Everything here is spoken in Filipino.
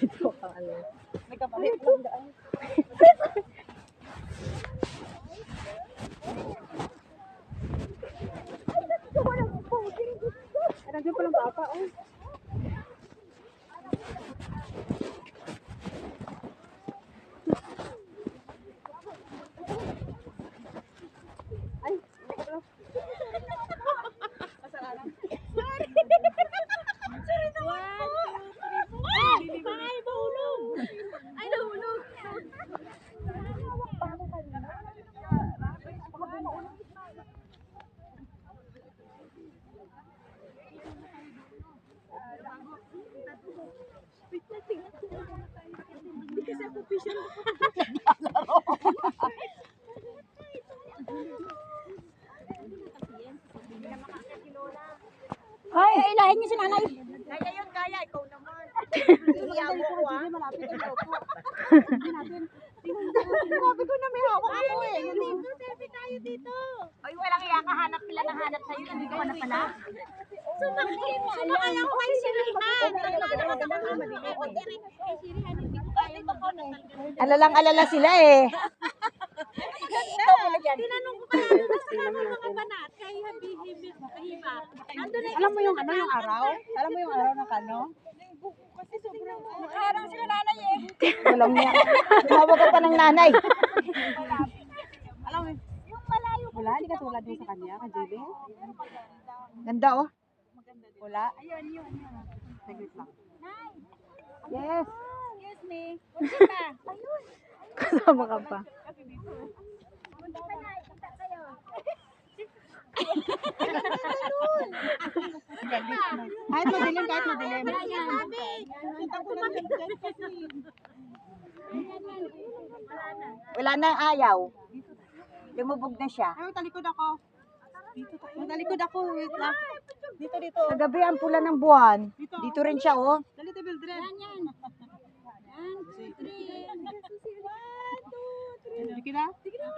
Ito pa ano. Nagkapalit lang daan. Nandiyan palang bata, oh. Ay, masalanan. Sorry. Sorry naman po. Ay, nahulog. Ay, nahulog. Hindi kasi ako official. Ay, ilahin niyo si nanay. Kaya yun, kaya. Ikaw naman. Iyaw mo ko, ah. Malapit ang loob ko. Sabi ko na may hawak ako eh. Selfie tayo dito. Ay, walang iya ka. Hanap pila ng hanap sa'yo. Nandito ka na pala. Sumakay ako kay Sirihan. Alalang-alala sila eh. Tinanong ko kaya nasa mga banat. Kay Habiba. Alam mo yung ano, yung araw? Alam mo yung araw ng kano? Kasi sobrang nakaharang sila nanay eh. Alam niya. Tumawag ka pa ng nanay. Alam mo, yung malayo. Wala, hindi ka tulad din sa kanya, ka JB. Ganda oh. Wala. Ayun, yun. Saglit lang. Yes. Excuse me. Punta ka. Ayun. Kasama ka pa. Punta ka na. Punta kayo. Kahit madilim, kahit madilim. Wala na ayaw. Lumubog na siya. Ay, talikod ako. Talikod ako. Wait lang. Dito, dito. Kagabi ang pula ng buwan. Dito rin siya oh. Dali, Bildred. Yan. 1, 2, 3. 1, 2, 3. Sige na? Sige na.